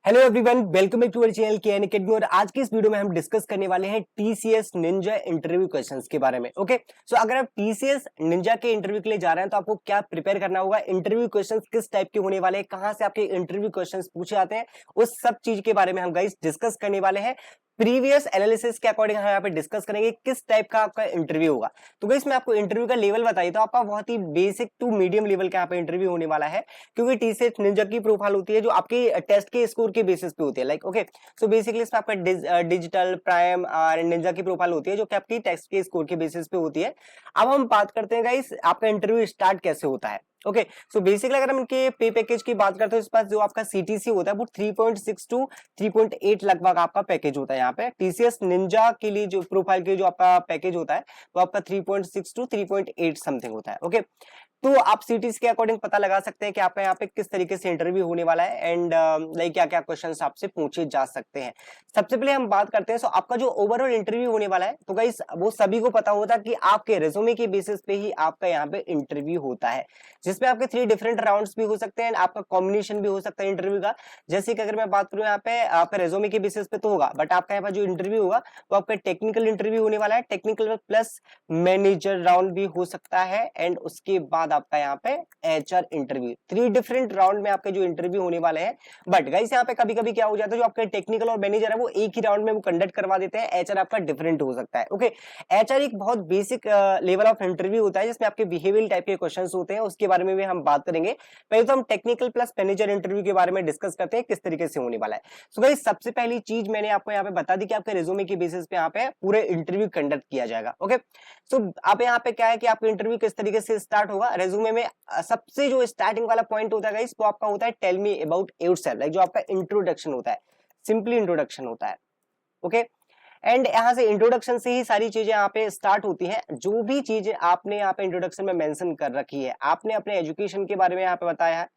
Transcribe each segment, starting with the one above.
Hello everyone, welcome back to our channel K N academy. और आज की इस वीडियो में हम डिस्कस करने वाले हैं टीसीएस निंजा इंटरव्यू क्वेश्चंस के बारे में। ओके, सो अगर आप टीसीएस निंजा के इंटरव्यू के लिए जा रहे हैं तो आपको क्या प्रिपेयर करना होगा, इंटरव्यू क्वेश्चंस किस टाइप के होने वाले हैं, कहां से आपके इंटरव्यू क्वेश्चंस पूछे जाते हैं, उस सब चीज के बारे में हम गाइस डिस्कस करने वाले हैं। प्रीवियस एनालिसिस के अकॉर्डिंग हम यहाँ पे डिस्कस करेंगे किस टाइप का आपका इंटरव्यू होगा। तो गाइस मैं आपको इंटरव्यू का लेवल बताई तो आपका बहुत ही बेसिक टू मीडियम लेवल का यहाँ पे इंटरव्यू होने वाला है, क्योंकि टीसीएस निंजा की प्रोफाइल होती है जो आपकी टेस्ट के स्कोर के बेसिस पे होती है। लाइक ओके, सो बेसिकली इसमें आपका डिजिटल प्राइम और निंजा की प्रोफाइल होती है जो कि आपकी टेस्ट के स्कोर के बेसिस पे होती है। अब हम बात करते हैं गाइस आपका इंटरव्यू स्टार्ट कैसे होता है। ओके, सो बेसिकली अगर हम इनके पे पैकेज की बात करते हैं, इस पास जो आपका सीटीसी होता है वो 3.6 टू 3.8 लगभग आपका पैकेज होता है। यहाँ पे टीसीएस निंजा के लिए जो प्रोफाइल के जो आपका पैकेज होता है वो आपका 3.6 टू 3.8 समथिंग होता है। ओके, तो आप सीटीज के अकॉर्डिंग पता लगा सकते हैं कि आपका यहाँ पे किस तरीके से इंटरव्यू होने वाला है एंड लाइक क्या क्या क्वेश्चंस आपसे पूछे जा सकते हैं। सबसे पहले हम बात करते हैं, सो आपका जो ओवरऑल इंटरव्यू होने वाला है तो गाइस वो सभी को पता होता है कि आपके रेज्यूमे के बेसिस पे ही आपका यहाँ पे इंटरव्यू होता है, जिसमें आपके 3 डिफरेंट राउंड्स भी हो सकते हैं, आपका कॉम्बिनेशन भी हो सकता है इंटरव्यू का। जैसे कि अगर मैं बात करूं यहाँ पे आपका रेज्यूमे के बेसिस पे तो होगा, बट आपका यहाँ पर जो इंटरव्यू होगा वो आपका टेक्निकल इंटरव्यू होने वाला है, टेक्निकल प्लस मैनेजर राउंड भी हो सकता है एंड उसके बाद आपका यहाँ पे एचआर इंटरव्यू। 3 डिफरेंट राउंड में आपके जो इंटरव्यू होने वाले हैं। बट गाइस यहाँ पे कभी कभी क्या हो जाता है, जो आपके टेक्निकल और मैनेजर है वो एक ही राउंड में वो कंडक्ट करवा देते हैं, एचआर आपका डिफरेंट हो सकता है। ओके, एचआर एक बहुत बेसिक लेवल ऑफ इंटरव्यू होता है जिसमें आपके बिहेवियरल टाइप के क्वेश्चंस होते हैं, उसके बारे में भी हम बात करेंगे। पहले तो हम टेक्निकल प्लस मैनेजर इंटरव्यू के बारे में डिस्कस करते हैं किस तरीके से होने वाला है। सो गाइस सबसे पहली चीज मैंने आपको यहाँ पे बता दी कि आपके रिज्यूमे के बेसिस पे यहाँ पे पूरे इंटरव्यू कंडक्ट किया जाएगा। ओके, सो आप यहाँ पे क्या है कि आपका इंटरव्यू किस तरीके से स्टार्ट होगा। रेज्यूमे में सबसे जो स्टार्टिंग वाला पॉइंट होता है गाइस वो आपका होता है tell me about yourself, like जो आपका इंट्रोडक्शन होता है, सिंपली इंट्रोडक्शन होता है। ओके, एंड यहाँ से इंट्रोडक्शन से ही सारी चीजें यहाँ पे स्टार्ट होती हैं। जो भी चीजें आपने यहाँ पे इंट्रोडक्शन में मेंशन कर रखी है, आपने अपने एजुकेशन के बारे में यहाँ पे बताया है।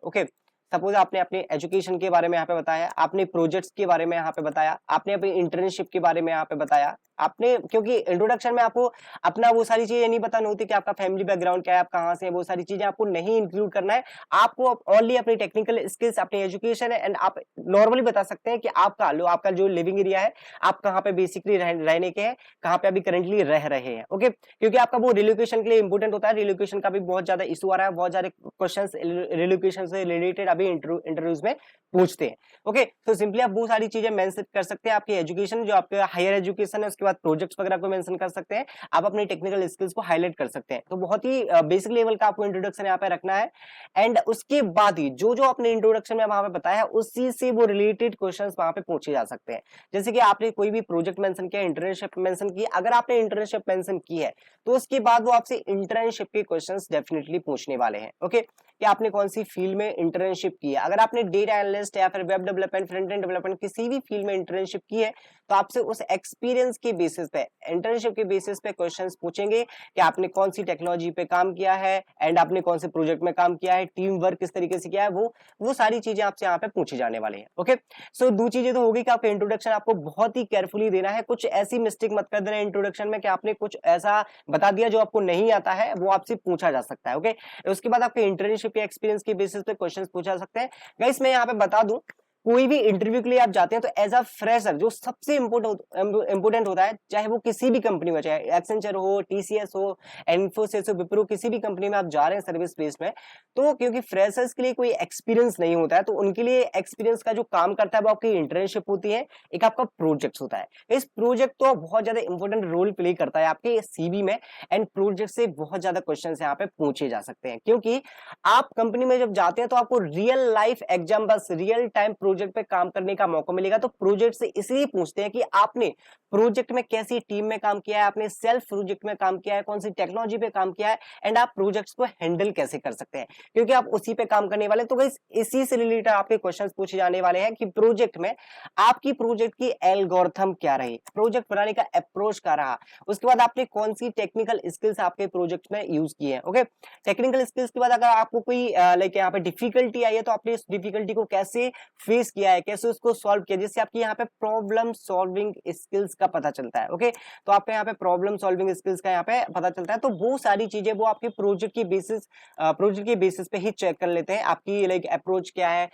ओके, सपोज आपने अपने एजुकेशन के बारे में यहाँ पे बताया, आपने प्रोजेक्ट्स के बारे में यहाँ पे बताया, आपने अपनी इंटर्नशिप के बारे में यहाँ पे बताया आपने, क्योंकि इंट्रोडक्शन में आपको अपना वो सारी चीजें नहीं बतानी होती कि आपका फैमिली बैकग्राउंड क्या है, आप कहाँ से हैं, वो सारी चीजें आपको नहीं इंक्लूड करना है। आपको ओनली अपनी टेक्निकल स्किल्स, अपनी एजुकेशन है एंड आप नॉर्मली बता सकते हैं कि आपका जो लिविंग एरिया है, आप कहाँ पे बेसिकली रहने के हैं, कहाँ पे अभी करंटली रह रहे हैं। ओके, क्योंकि आपका वो रिलोकेशन के लिए इंपोर्टेंट होता है, रिलोकेशन का भी बहुत ज्यादा इशू आ रहा है, बहुत सारे क्वेश्चन रिलोकेशन से रिलेटेड अभी इंटरव्यूज में पूछते हैं। ओके, तो सिंपली आप वो सारी चीजें मेंशन कर सकते हैं, आपकी एजुकेशन जो आपका हायर एजुकेशन है, उसके बाद प्रोजेक्ट्स वगैरह को मेंशन कर सकते हैं, आप अपनी टेक्निकल स्किल्स को हाईलाइट कर सकते हैं। तो बहुत ही बेसिक लेवल का आपको इंट्रोडक्शन यहाँ पे रखना है एंड उसके बाद ही जो जो आपने इंट्रोडक्शन में वहां पे बताया है उसी से वो रिलेटेड क्वेश्चंस वहां पे पूछे जा सकते हैं। जैसे कि आपने कोई भी प्रोजेक्ट मेंशन किया, इंटर्नशिप मेंशन की, अगर आपने इंटर्नशिप मेंशन की है तो उसके बाद वो आपसे इंटर्नशिप के क्वेश्चंस डेफिनेटली पूछने वाले हैं। ओके, कि आपने कौन सी फील्ड में इंटर्नशिप की है, अगर आपने डेटा एनालिस्ट या फिर web development, front end development किसी भी फील्ड में इंटर्नशिप की है तो आपसे उस एक्सपीरियंस के बेसिस पे, इंटर्नशिप के बेसिस पे क्वेश्चंस पूछेंगे कि आपने कौन सी टेक्नोलॉजी पे काम किया है एंड आपने कौन से प्रोजेक्ट में काम किया है, टीम वर्क किस तरीके से किया है, वो सारी चीजें आपसे यहाँ पे पूछी जाने वाली है। ओके, सो दो चीजें तो होगी कि आपका इंट्रोडक्शन आपको बहुत ही केयरफुली देना है, कुछ ऐसी मिस्टेक मत कर देना इंट्रोडक्शन में कि आपने कुछ ऐसा बता दिया जो आपको नहीं आता है, वो आपसे पूछा जा सकता है। ओके, उसके बाद आपके इंटर्नशिप या एक्सपीरियंस के बेसिस पे क्वेश्चंस पूछा जा सकते हैं। गाइस मैं यहाँ पे बता दूं, कोई भी इंटरव्यू के लिए आप जाते हैं तो एज अ फ्रेशर जो सबसे इंपोर्टेंट होता है, चाहे वो किसी भी कंपनी में, चाहे एक्सेंचर हो, टीसीएस हो, इन्फोसिस हो, विप्रो, किसी भी कंपनी में आप जा रहे हैं सर्विस बेस में, तो क्योंकि फ्रेशर्स के लिए कोई एक्सपीरियंस नहीं होता है तो उनके लिए एक्सपीरियंस का जो काम करता है वो आपकी इंटर्नशिप होती है, एक आपका प्रोजेक्ट होता है। इस प्रोजेक्ट तो बहुत ज्यादा इंपॉर्टेंट रोल प्ले करता है आपके सीवी में एंड प्रोजेक्ट से बहुत ज्यादा क्वेश्चन यहाँ पे पूछे जा सकते हैं, क्योंकि आप कंपनी में जब जाते हैं तो आपको रियल लाइफ एग्जाम, बस रियल टाइम प्रोजेक्ट पे काम करने का मौका मिलेगा। तो प्रोजेक्ट से इसलिए पूछते हैं कि आपने प्रोजेक्ट में कैसी टीम में काम किया है, आपने सेल्फ प्रोजेक्ट में काम किया है, कौन सी टेक्नोलॉजी पे काम किया है एंड आप प्रोजेक्ट्स को हैंडल कैसे कर सकते हैं, क्योंकि आप उसी पे काम करने वाले। तो गाइस इसी से रिलेटेड आपके क्वेश्चंस पूछे जाने वाले हैं कि प्रोजेक्ट में आपकी प्रोजेक्ट की एल्गोरिथम क्या रही, प्रोजेक्ट बनाने का अप्रोच क्या रहा, उसके बाद आपने कौन सी टेक्निकल स्किल्स आपके प्रोजेक्ट में यूज की है। ओके, टेक्निकल स्किल्स के बाद अगर आपको कोई लाइक यहाँ पे डिफिकल्टी आई है तो आपने इस डिफिकल्टी को कैसे फेस फेस किया है, कैसे उसको सॉल्व किया, जिससे आपकी यहाँ पे प्रॉब्लम सॉल्विंग स्किल्स का पता चलता है। ओके, तो आपके यहाँ पे प्रॉब्लम सॉल्विंग स्किल्स का यहाँ पे पता चलता है। तो वो सारी चीजें वो आपके प्रोजेक्ट की बेसिस पे ही चेक कर लेते हैं, आपकी लाइक अप्रोच क्या है,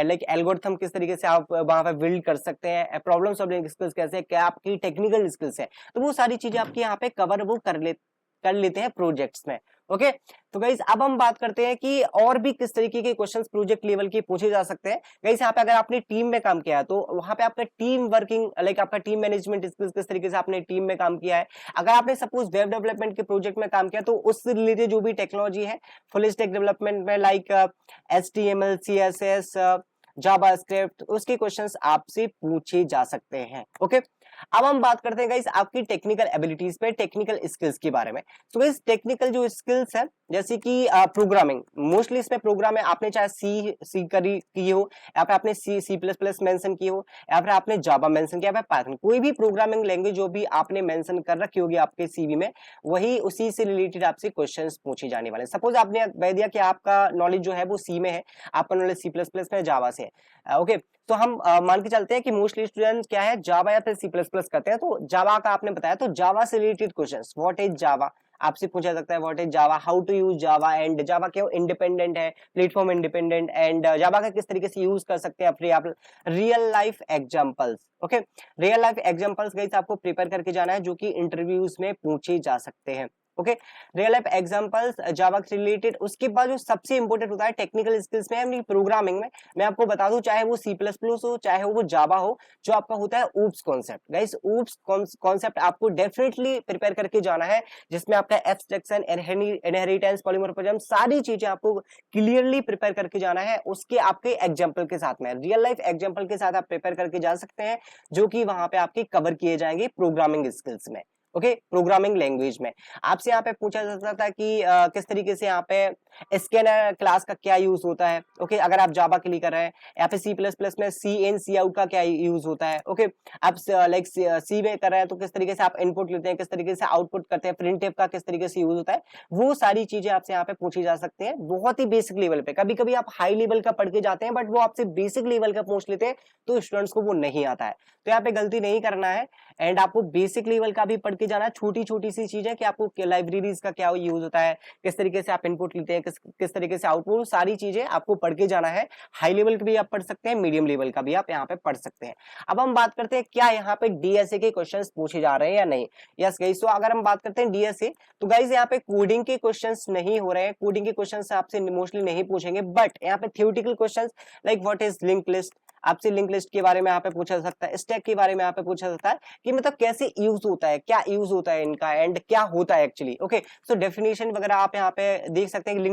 लाइक एल्गोरिथम किस तरीके से आप वहां पे बिल्ड कर सकते हैं, प्रॉब्लम सॉल्विंग स्किल्स कैसे, क्या आपकी टेक्निकल स्किल्स है, तो वो सारी चीजें आपकी यहाँ पे कवर वो कर लेते हैं प्रोजेक्ट्स में। ओके, तो गाइस अब हम बात करते हैं कि और भी किस तरीके के क्वेश्चंस प्रोजेक्ट लेवल के पूछे जा सकते हैं। गाइस यहाँ पे अगर आपने टीम में काम किया है तो वहां पे आपका टीम वर्किंग लाइक आपका टीम मैनेजमेंट स्किल्स किस तरीके से आपने टीम में काम किया है। अगर आपने सपोज वेब डेवलपमेंट के प्रोजेक्ट में काम किया तो उससे रिलेटेड जो भी टेक्नोलॉजी है फुल स्टैक डेवलपमेंट में लाइक HTML CSS जावास्क्रिप्ट, उसके क्वेश्चंस आपसे पूछे जा सकते हैं। ओके, अब हम बात करते हैं गाइस आपकी टेक्निकल एबिलिटीज पे, टेक्निकल स्किल्स के बारे में। तो गाइस टेक्निकल जो स्किल्स है जैसे कि प्रोग्रामिंग, मोस्टली इसमें प्रोग्राम है, आपने चाहे सी की हो, या फिर आपने C++ मेंशन की हो, या फिर आपने जावा मेंशन किया, या फिर पाइथन, कोई भी प्रोग्रामिंग लैंग्वेज जो भी आपने मेंशन कर रखी होगी आपके सीवी में, वही उसी से रिलेटेड आपसे क्वेश्चंस पूछे जाने वाले हैं। सपोज आपने कह दिया कि आपका नॉलेज जो है वो सी में है, आपका नॉलेज C++ में, जावा से है। ओके, तो हम मान के चलते हैं कि मोस्टली स्टूडेंट क्या है जावा या फिर C++ करते हैं, तो जावा का आपने बताया, तो जावा से related questions, what is Java आपसे पूछा सकता है, what is Java, how to use Java, and Java क्यों इंडिपेंडेंट है, प्लेटफॉर्म इंडिपेंडेंट, एंड जावा का किस तरीके से यूज कर सकते हैं अपने आप, real life examples. Okay, real life examples guys आपको प्रिपेयर करके जाना है जो कि इंटरव्यूज में पूछे जा सकते हैं। ओके, रियल लाइफ एग्जांपल्स जावा से रिलेटेड। उसके बाद जो सबसे इंपॉर्टेंट होता है टेक्निकल स्किल्स में यानी प्रोग्रामिंग में, मैं आपको बता दूं चाहे वो C++ हो चाहे वो जावा हो, जो आपका होता है oops concept. Guys oops concept आपको डेफिनेटली प्रिपेयर करके जाना है, जिसमें आपका एब्स्ट्रैक्शन, इनहेरिटेंस, पॉलीमॉर्फिज्म, सारी चीजें आपको क्लियरली प्रिपेयर करके जाना है, उसके आपके एग्जाम्पल के साथ में, रियल लाइफ एग्जाम्पल के साथ आप प्रिपेयर करके जा सकते हैं, जो कि वहां पे आपके कवर किए जाएंगे प्रोग्रामिंग स्किल्स में। ओके, प्रोग्रामिंग लैंग्वेज में आपसे यहाँ पे पूछा जाता था कि किस तरीके से यहाँ पे स्कैनर क्लास का क्या यूज होता है। ओके, अगर आप जावा के लिए कर रहे हैं, या फिर C++ में सी इन सी आउट का क्या यूज होता है। ओके, आप लाइक सी में कर रहे हैं तो किस तरीके से आप इनपुट लेते हैं, किस तरीके से आउटपुट करते हैं, प्रिंटफ का किस तरीके से यूज होता है, वो सारी चीजें आपसे यहाँ पे पूछी जा सकती हैं बहुत ही बेसिक लेवल पे। कभी कभी आप हाई लेवल का पढ़ के जाते हैं बट वो आपसे बेसिक लेवल का पूछ लेते हैं, तो स्टूडेंट्स को वो नहीं आता है, तो यहाँ पे गलती नहीं करना है, एंड आपको बेसिक लेवल का भी पढ़ के जाना है। छोटी छोटी सी चीजें कि आपको लाइब्रेरीज का क्या यूज होता है, किस तरीके से आप इनपुट लेते हैं, किस तरीके से आउटपुट, सारी चीजें आपको पढ़ के जाना है। हाई लेवल का भी आप पढ़ सकते हैं, मीडियम लेवल का भी आप यहाँ पे पढ़ सकते हैं। अब हम बात करते हैं क्या यहाँ पे डीएसए के क्वेश्चंस पूछे जा रहे हैं या नहीं। यस गाइस, तो अगर हम बात करते हैं डीएसए, तो गाइस यहाँ पे कोडिंग के क्वेश्चंस नहीं हो रहे हैं, कोडिंग के क्वेश्चंस आपसे मोस्टली नहीं पूछेंगे, बट यहाँ पे theoretical questions like what is link list, आपसे लिंक लिस्ट के बारे में यहाँ पे पूछा जा सकता है, स्टैक के बारे में यहाँ पे पूछा जाता है कि मतलब कैसे यूज होता है, क्या यूज होता है इनका, एंड क्या होता है एक्चुअली। ओके, सो डेफिनेशन वगैरह आप यहाँ पे देख सकते हैं कि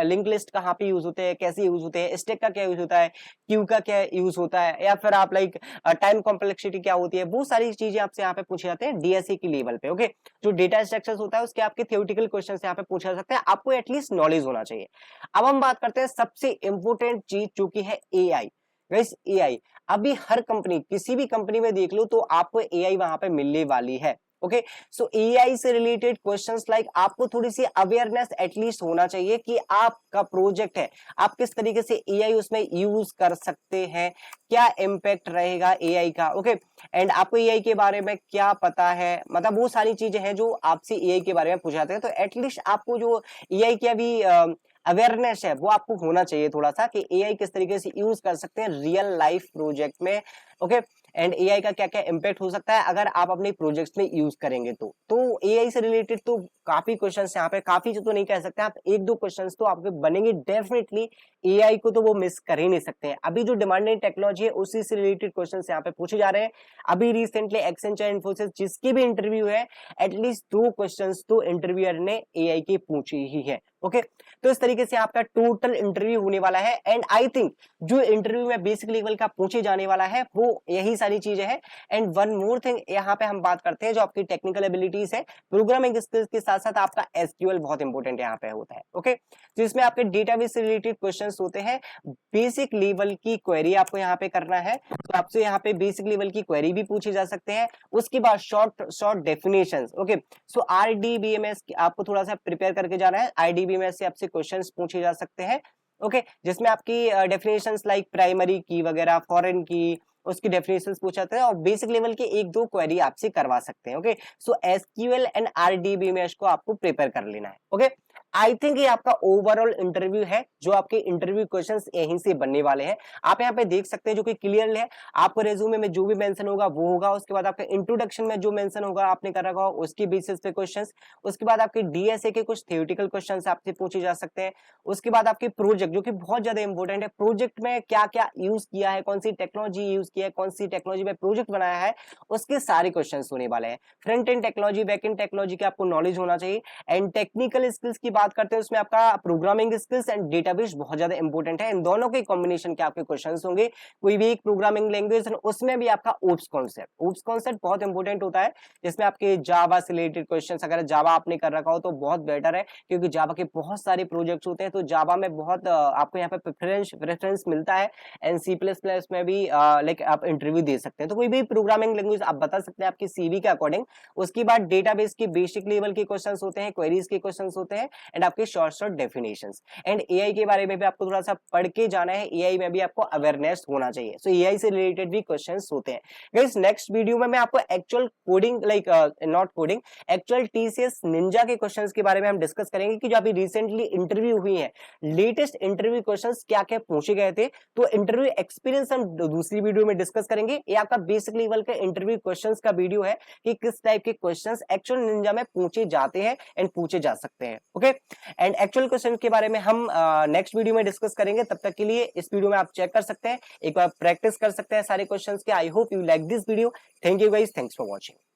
लिंक लिस्ट कहाँ पे यूज होते हैं, कैसे यूज होते हैं, स्टैक का क्या यूज होता है, क्यू का क्या यूज होता है, या फिर आप लाइक टाइम कॉम्प्लेक्सिटी क्या होती है, वो सारी चीजें आपसे यहाँ पे पूछे जाते हैं डीएसए की लेवल पे। ओके, जो डेटा स्ट्रक्चर्स होता है उसके आपके थ्योरेटिकल क्वेश्चन यहाँ पे पूछा जा सकता है, आपको एटलीस्ट नॉलेज होना चाहिए। अब हम बात करते हैं सबसे इंपॉर्टेंट चीज जो की है एआई। गाइस एआई, अभी हर कंपनी, किसी भी कंपनी में देख लो तो आपको एआई वहां पे मिलने वाली है। ओके, सो एआई से रिलेटेड क्वेश्चंस लाइक आपको थोड़ी सी अवेयरनेस एटलीस्ट होना चाहिए कि आपका प्रोजेक्ट है, आप किस तरीके से एआई उसमें यूज कर सकते हैं, क्या इम्पैक्ट रहेगा एआई का। ओके, एंड आपको एआई के बारे में क्या पता है, मतलब वो सारी चीजें हैं जो आपसे एआई के बारे में पूछे जाते हैं। तो एटलीस्ट आपको जो एआई की अभी अवेयरनेस है वो आपको होना चाहिए थोड़ा सा, कि एआई किस तरीके से यूज कर सकते हैं रियल लाइफ प्रोजेक्ट में। ओके, एंड एआई का क्या क्या इंपैक्ट हो सकता है अगर आप अपने प्रोजेक्ट्स में यूज करेंगे तो एआई से रिलेटेड तो काफी क्वेश्चंस यहाँ पे, काफी तो नहीं कह सकते आप, एक दो क्वेश्चंस तो आपके बनेंगे डेफिनेटली। एआई को तो वो मिस कर ही नहीं सकते हैं। अभी जो डिमांडिंग टेक्नोलॉजी है उसी से रिलेटेड क्वेश्चंस यहाँ पे पूछे जा रहे हैं। अभी रिसेंटली एक्सेंचर, इन्फोसिस, जिसकी भी इंटरव्यू है, एटलीस्ट 2 क्वेश्चंस तो इंटरव्यूअर ने एआई के पूछे ही है। ओके, तो इस तरीके से आपका टोटल इंटरव्यू होने वाला है, एंड आई थिंक जो इंटरव्यू में बेसिक लेवल का पूछे जाने वाला है वो यही सारी चीजें हैं। एंड वन मोर थिंग यहाँ पे हम बात करते हैं जो आपकी टेक्निकल एबिलिटीज है, प्रोग्रामिंग स्किल्स के साथ साथ आपका एसक्यूएल बहुत इंपॉर्टेंट यहाँ पे होता है। ओके, तो इसमें आपके डेटाबेस से रिलेटेड क्वेश्चंस होते हैं, बेसिक लेवल की क्वेरी आपको यहाँ पे करना है, तो आपसे यहाँ पे बेसिक लेवल की क्वेरी भी पूछे जा सकते हैं। उसके बाद शॉर्ट डेफिनेशंस। ओके, सो आरडीबीएमएस आपको थोड़ा सा प्रिपेयर करके जाना है, आईडीबीएमएस से आपसे क्वेश्चंस पूछे जा सकते हैं। ओके, जिसमें आपकी डेफिनेशंस लाइक प्राइमरी की वगैरह, फॉरेन की, उसकी डेफिनेशंस पूछा जाता है और बेसिक लेवल के एक दो क्वेरी आपसे करवा सकते हैं। Okay, so SQL and RDB में इसको आपको प्रिपेयर कर लेना है। ओके, आई थिंक ये आपका ओवरऑल इंटरव्यू है, जो आपके इंटरव्यू क्वेश्चंस यहीं से बनने वाले हैं। आप यहाँ पे देख सकते हैं जो कि क्लियर है, आपको रेज्यूमे में जो भी मेंशन होगा वो होगा, उसके बाद आपके इंट्रोडक्शन में जो मेंशन होगा आपने कर रखा होगा उसकी बेसिस पे क्वेश्चंस, उसके बाद आपके डीएसए के कुछ थ्योरेटिकल क्वेश्चंस आपसे पूछे जा सकते हैं, उसके बाद आपके प्रोजेक्ट जो कि बहुत ज्यादा इंपॉर्टेंट है, प्रोजेक्ट में क्या क्या यूज किया है, कौन सी टेक्नोलॉजी यूज किया है, कौन सी टेक्नोलॉजी में प्रोजेक्ट बनाया है, उसके सारे क्वेश्चन होने वाले हैं। Front end technology, back and technology का आपको नॉलेज होना चाहिए। एंड टेक्निकल स्किल्स की बात करते हैं, उसमें आपका प्रोग्रामिंग स्किल्स एंड डेटाबेस बहुत ज्यादा इंपॉर्टेंट है। इन दोनों के कॉम्बिनेशन के आपके क्वेश्चंस होंगे। कोई भी एक प्रोग्रामिंग लैंग्वेज, उसमें भी आपका ओप्स कॉन्सेप्ट बहुत इंपॉर्टेंट होता है, जिसमें आपके जावा से रिलेटेड क्वेश्चंस, अगर जावा आपने कर रखा हो तो बहुत बेटर है, क्योंकि जावा के बहुत सारे प्रोजेक्ट्स होते हैं, तो जावा में बहुत आपको यहाँ पे प्रेफरेंस मिलता है। एंड सी प्लस प्लस में भी लाइक आप इंटरव्यू दे सकते हैं। तो कोई भी प्रोग्रामिंग लैंग्वेज आप बता सकते हैं आपकी सीवी के अकॉर्डिंग। उसके बाद डेटाबेस के बेसिक लेवल के क्वेश्चंस होते हैं, क्वेरीज के क्वेश्चंस होते हैं, एंड आपके short short definitions. And AI के बारे में भी आपको थोड़ा सा पढ़ के जाना है, एआई में भी आपको अवेयरनेस होना चाहिए। सो एआई से रिलेटेड भी क्वेश्चंस होते हैं। गाइस, नेक्स्ट वीडियो में मैं आपको actual coding like not coding, actual TCS Ninja के क्वेश्चंस के बारे में हम डिस्कस करेंगे कि जो अभी रिसेंटली इंटरव्यू हुई है, लेटेस्ट इंटरव्यू क्वेश्चंस क्या क्या पूछे गए थे। तो इंटरव्यू एक्सपीरियंस हम दूसरी वीडियो में डिस्कस करेंगे। ये आपका बेसिक लेवल का इंटरव्यू क्वेश्चंस का वीडियो है कि किस टाइप के क्वेश्चंस एक्चुअल निंजा में पूछे जाते हैं एंड पूछे जा सकते हैं। ओके, एंड एक्चुअल क्वेश्चन के बारे में हम नेक्स्ट वीडियो में डिस्कस करेंगे। तब तक के लिए इस वीडियो में आप चेक कर सकते हैं, एक बार प्रैक्टिस कर सकते हैं सारे क्वेश्चंस के। I hope you like this video. Thank you guys, thanks for watching.